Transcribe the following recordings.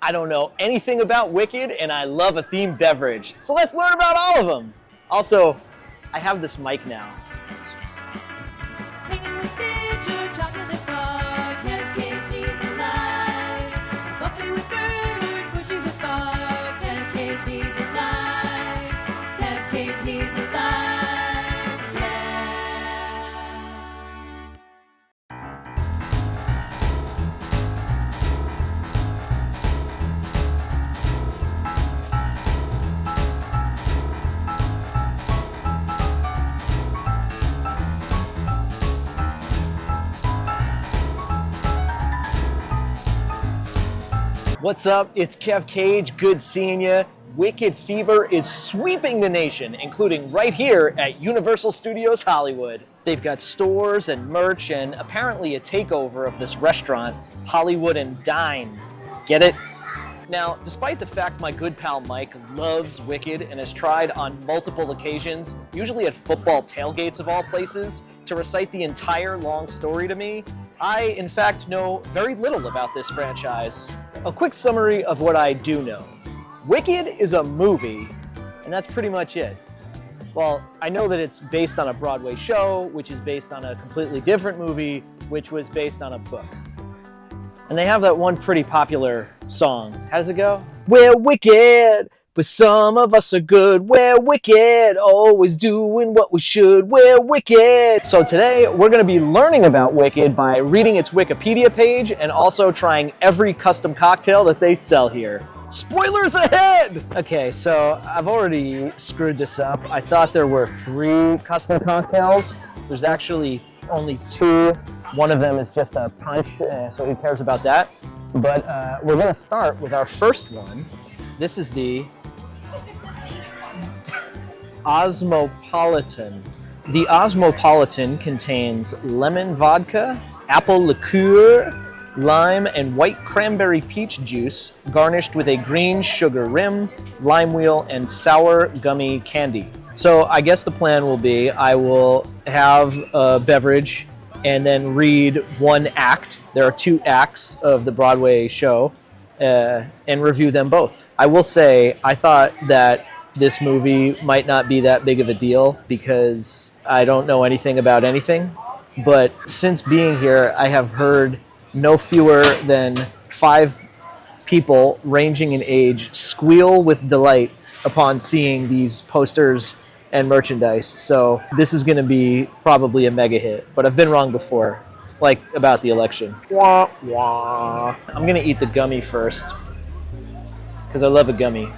I don't know anything about Wicked, and I love a themed beverage. So let's learn about all of them. Also, I have this mic now. What's up? It's Kev Cage. Good seeing ya. Wicked fever is sweeping the nation, including right here at Universal Studios Hollywood. They've got stores and merch and apparently a takeover of this restaurant, Hollywood and Dine. Get it? Now, despite the fact my good pal Mike loves Wicked and has tried on multiple occasions, usually at football tailgates of all places, to recite the entire long story to me, I, in fact, know very little about this franchise. A quick summary of what I do know. Wicked is a movie, and that's pretty much it. Well, I know that it's based on a Broadway show, which is based on a completely different movie, which was based on a book. And they have that one pretty popular song. How does it go? We're wicked, but some of us are good. We're wicked, always doing what we should. We're wicked. So today, we're going to be learning about Wicked by reading its Wikipedia page and also trying every custom cocktail that they sell here. Spoilers ahead! Okay, so I've already screwed this up. I thought there were 3 custom cocktails. There's actually only 2. One of them is just a punch, so who cares about that? But we're going to start with our first one. This is the Osmopolitan. The Osmopolitan contains lemon vodka, apple liqueur, lime, and white cranberry peach juice, garnished with a green sugar rim, lime wheel, and sour gummy candy. So I guess the plan will be I will have a beverage and then read one act. There are 2 acts of the Broadway show, and review them both. I will say, I thought that this movie might not be that big of a deal because I don't know anything about anything. But since being here, I have heard no fewer than 5 people ranging in age squeal with delight upon seeing these posters and merchandise. So this is going to be probably a mega hit, but I've been wrong before, like about the election. Wah, wah. I'm going to eat the gummy first because I love a gummy.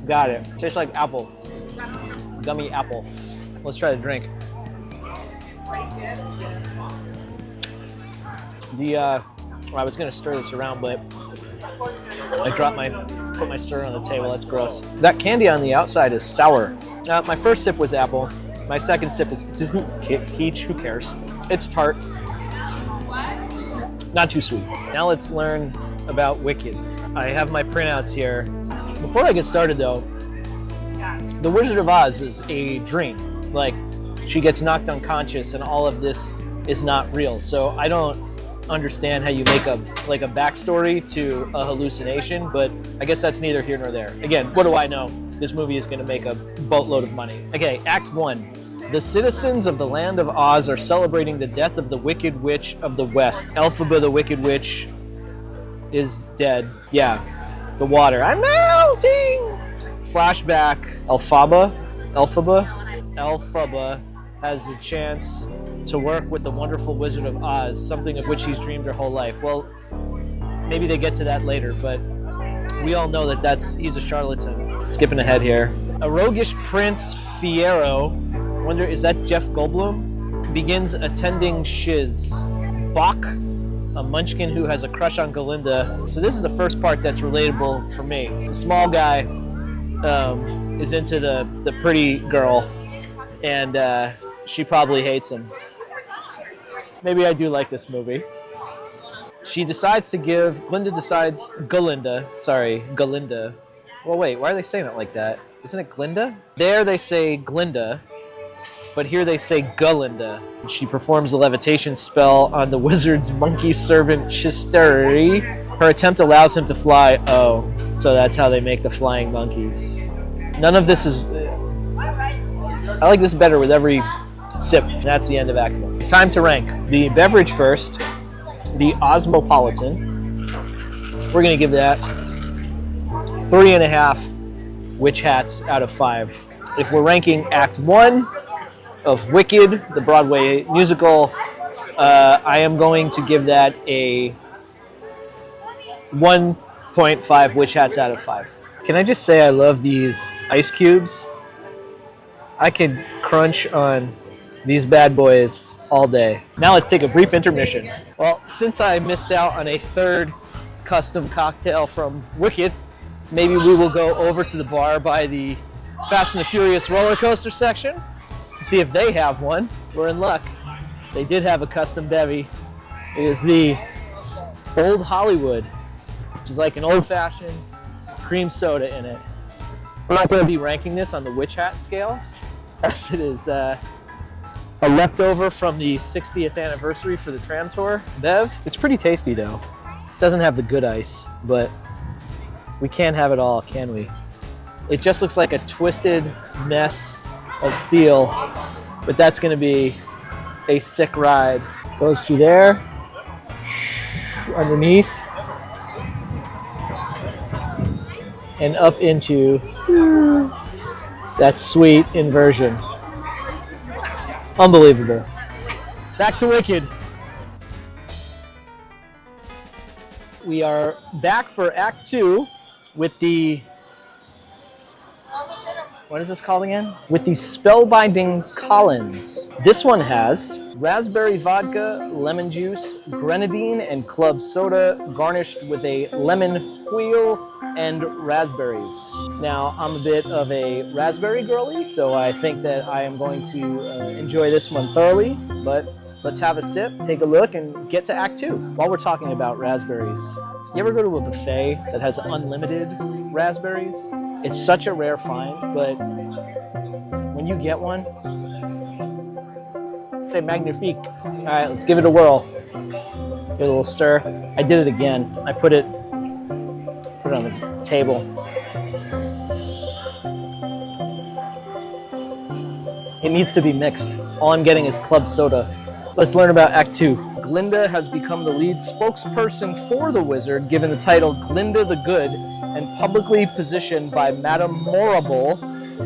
Got it. Tastes like apple. Gummy apple. Let's try the drink. I was gonna stir this around, but I put my stir on the table. That's gross. That candy on the outside is sour. My first sip was apple. My second sip is peach. Who cares? It's tart. Not too sweet. Now let's learn about Wicked. I have my printouts here. Before I get started though, the Wizard of Oz is a dream. Like, she gets knocked unconscious and all of this is not real. So I don't understand how you make a backstory to a hallucination, but I guess that's neither here nor there. Again, what do I know? This movie is going to make a boatload of money. Okay, Act 1. The citizens of the land of Oz are celebrating the death of the Wicked Witch of the West. Elphaba the Wicked Witch is dead. Yeah, the water. I'm melting! Flashback. Elphaba has a chance to work with the wonderful Wizard of Oz, something of which he's dreamed her whole life. Well, maybe they get to that later, but we all know that he's a charlatan. Skipping ahead here. A roguish Prince Fiero, wonder, is that Jeff Goldblum? Begins attending shiz. Bach, a munchkin who has a crush on Galinda. So this is the first part that's relatable for me. The small guy is into the pretty girl, and she probably hates him. Maybe I do like this movie. Galinda. Well, wait, why are they saying it like that? Isn't it Glinda? There they say Glinda, but here they say Galinda. She performs a levitation spell on the wizard's monkey servant Chisteri. Her attempt allows him to fly. Oh, so that's how they make the flying monkeys. None of this is... I like this better with every sip. That's the end of Act 1. Time to rank. The beverage first, the Osmopolitan. We're going to give that 3.5 witch hats out of 5. If we're ranking Act 1 of Wicked, the Broadway musical, I am going to give that a 1.5 witch hats out of 5. Can I just say I love these ice cubes? I could crunch on these bad boys all day. Now let's take a brief intermission. Well, since I missed out on a third custom cocktail from Wicked, maybe we will go over to the bar by the Fast and the Furious roller coaster section to see if they have one. We're in luck. They did have a custom bevy. It is the Old Hollywood, which is like an old-fashioned cream soda in it. We're not going to be ranking this on the witch hat scale, as it is a leftover from the 60th anniversary for the tram tour bev. It's pretty tasty though. It doesn't have the good ice, but we can't have it all, can we? It just looks like a twisted mess of steel, but that's going to be a sick ride. Goes through there, underneath, and up into that sweet inversion. Unbelievable. Back to Wicked. We are back for Act 2 with the... What is this called again? With the Spellbinding Collins. This one has raspberry vodka, lemon juice, grenadine, and club soda, garnished with a lemon wheel and raspberries. Now, I'm a bit of a raspberry girly, so I think that I am going to enjoy this one thoroughly, but let's have a sip, take a look, and get to Act 2. While we're talking about raspberries, you ever go to a buffet that has unlimited raspberries? It's such a rare find, but when you get one, say magnifique. All right, let's give it a whirl. Give it a little stir. I did it again. I put it on the table. It needs to be mixed. All I'm getting is club soda. Let's learn about Act 2. Glinda has become the lead spokesperson for the wizard, given the title Glinda the Good, and publicly positioned by Madame Morrible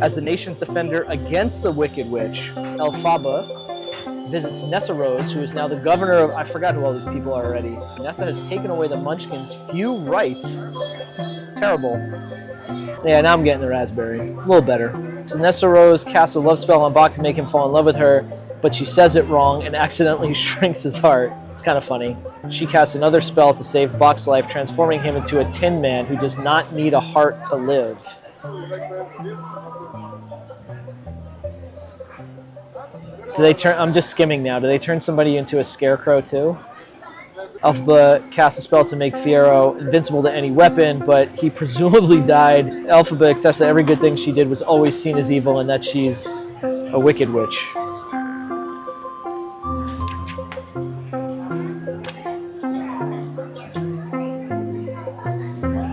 as the nation's defender against the Wicked Witch. Elphaba visits Nessa Rose, who is now the governor of... I forgot who all these people are already. Nessa has taken away the Munchkins' few rights. Terrible. Yeah, now I'm getting the raspberry. A little better. So Nessa Rose casts a love spell on Bach to make him fall in love with her, but she says it wrong and accidentally shrinks his heart. It's kind of funny. She casts another spell to save Bach's life, transforming him into a tin man who does not need a heart to live. Do they turn... I'm just skimming now. Do they turn somebody into a scarecrow too? Elphaba casts a spell to make Fiyero invincible to any weapon, but he presumably died. Elphaba accepts that every good thing she did was always seen as evil and that she's a wicked witch.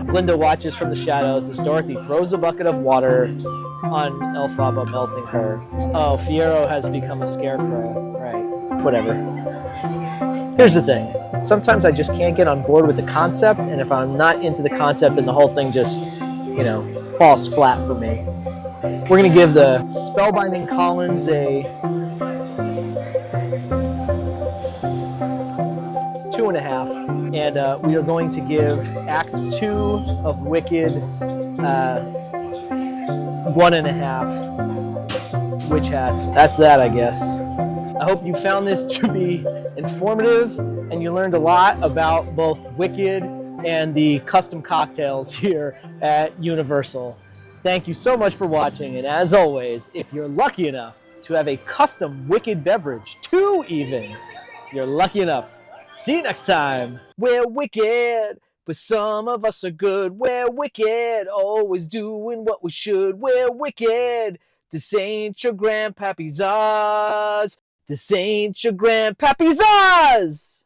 Glinda watches from the shadows as Dorothy throws a bucket of water on Elphaba, melting her. Oh, Fiyero has become a scarecrow. Right. Whatever. Here's the thing. Sometimes I just can't get on board with the concept, and if I'm not into the concept, then the whole thing just, falls flat for me. We're going to give the Spellbinding Collins a 2.5. And we are going to give Act 2 of Wicked 1.5 witch hats. That's that, I guess. I hope you found this to be informative and you learned a lot about both Wicked and the custom cocktails here at Universal. Thank you so much for watching, and as always, if you're lucky enough to have a custom Wicked beverage, 2 even, you're lucky enough. See you next time. We're wicked, but some of us are good. We're wicked, always doing what we should. We're wicked, This ain't your grandpappy's Oz. This ain't your grandpappy's Oz.